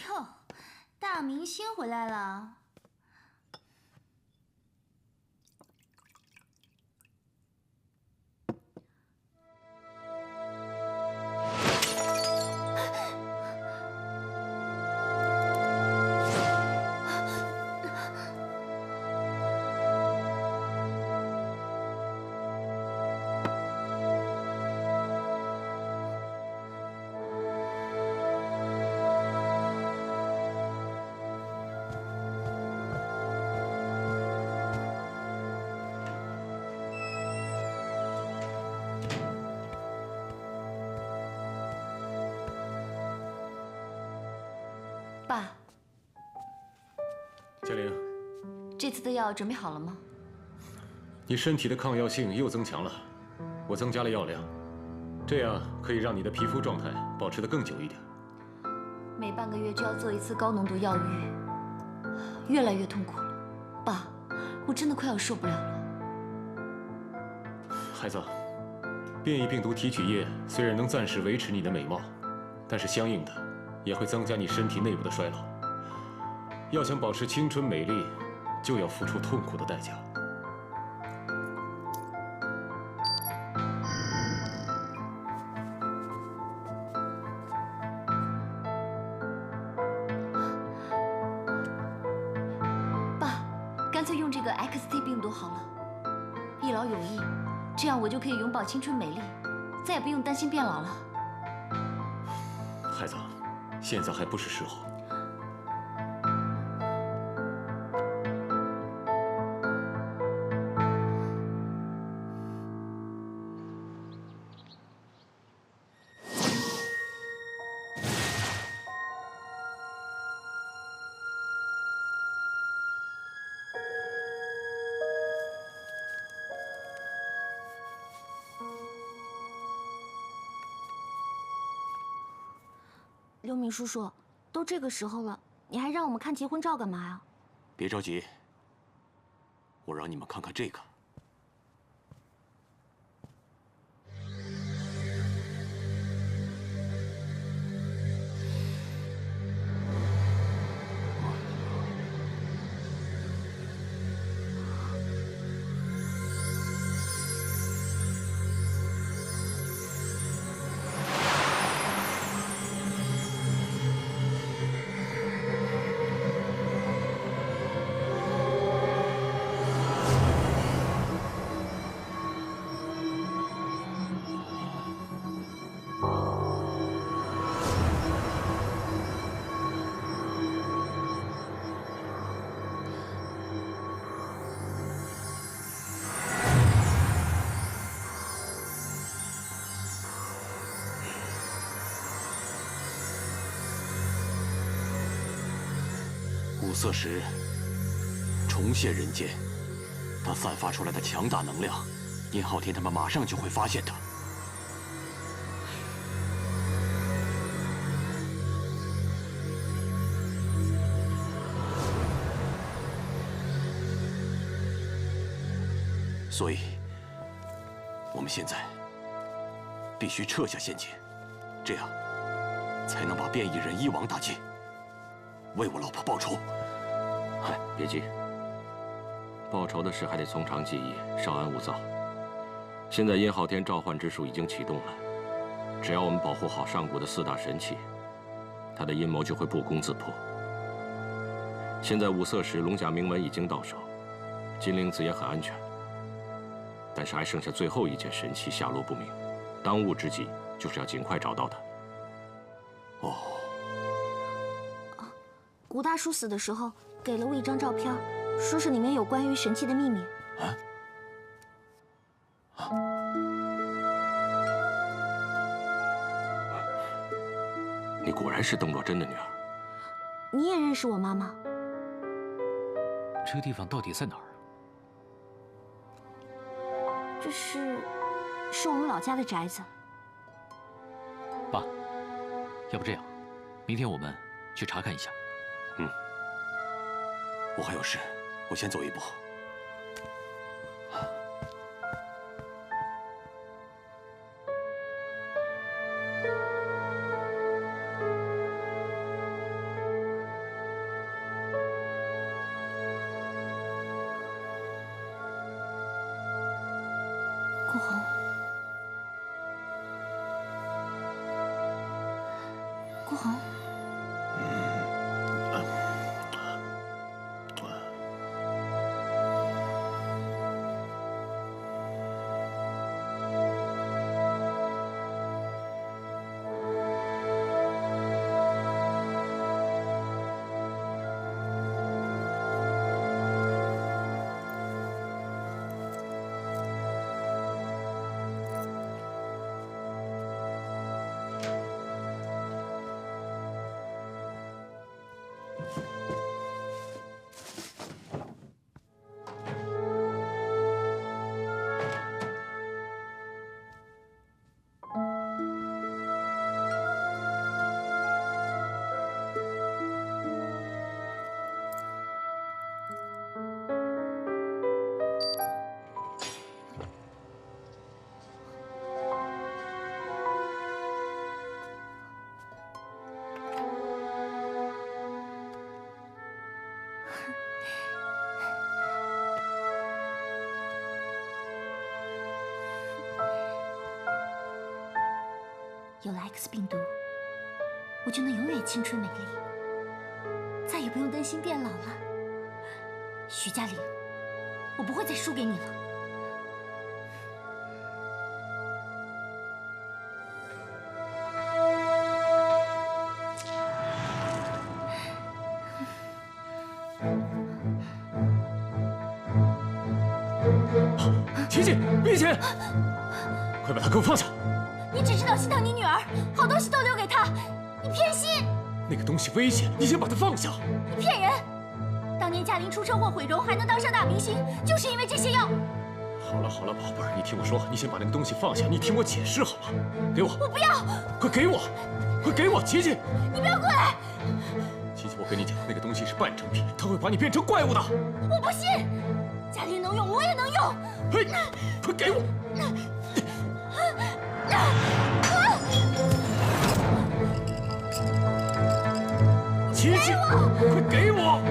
哟，大明星回来了。爸，嘉玲，这次的药准备好了吗？你身体的抗药性又增强了，我增加了药量，这样可以让你的皮肤状态保持得更久一点。每半个月就要做一次高浓度药浴，越来越痛苦了。爸，我真的快要受不了了。孩子，变异病毒提取液虽然能暂时维持你的美貌，但是相应的也会增加你身体内部的衰老。要想保持青春美丽，就要付出痛苦的代价。爸，干脆用这个 XT 病毒好了，一劳永逸，这样我就可以永葆青春美丽，再也不用担心变老了。孩子，现在还不是时候。刘敏叔叔，都这个时候了，你还让我们看结婚照干嘛呀？别着急，我让你们看看这个。五色石重现人间，它散发出来的强大能量，殷昊天他们马上就会发现它。所以，我们现在必须撤下陷阱，这样才能把变异人一网打尽，为我老婆报仇。嗨，别急，报仇的事还得从长计议，稍安勿躁。现在殷昊天召唤之术已经启动了，只要我们保护好上古的4大神器，他的阴谋就会不攻自破。现在五色石龙甲铭文已经到手，金灵子也很安全，但是还剩下最后一件神器下落不明，当务之急就是要尽快找到它。哦。古大叔死的时候给了我一张照片，说是里面有关于神器的秘密。你果然是邓若真的女儿。你也认识我妈妈？这个地方到底在哪儿？这是我们老家的宅子。爸，要不这样，明天我们去查看一下。我还有事，我先走一步。顾红，顾红，有了 X 病毒，我就能永远青春美丽，再也不用担心变老了。徐嘉玲，我不会再输给你了。琪琪，别钱！快把他给我放下！你只知道心疼你女儿，好东西都留给她，你偏心！那个东西危险，你先把它放下！你骗人！当年嘉玲出车祸毁容，还能当上大明星，就是因为这些药。好了好了，宝贝儿，你听我说，你先把那个东西放下，你听我解释好吗？给我！我不要！快给我！快给我，琪琪！你不要过来！琪琪，我跟你讲，那个东西是半成品，它会把你变成怪物的。我不信！嘉玲能用，我也能用！嘿，快给我！琪琪，快给我！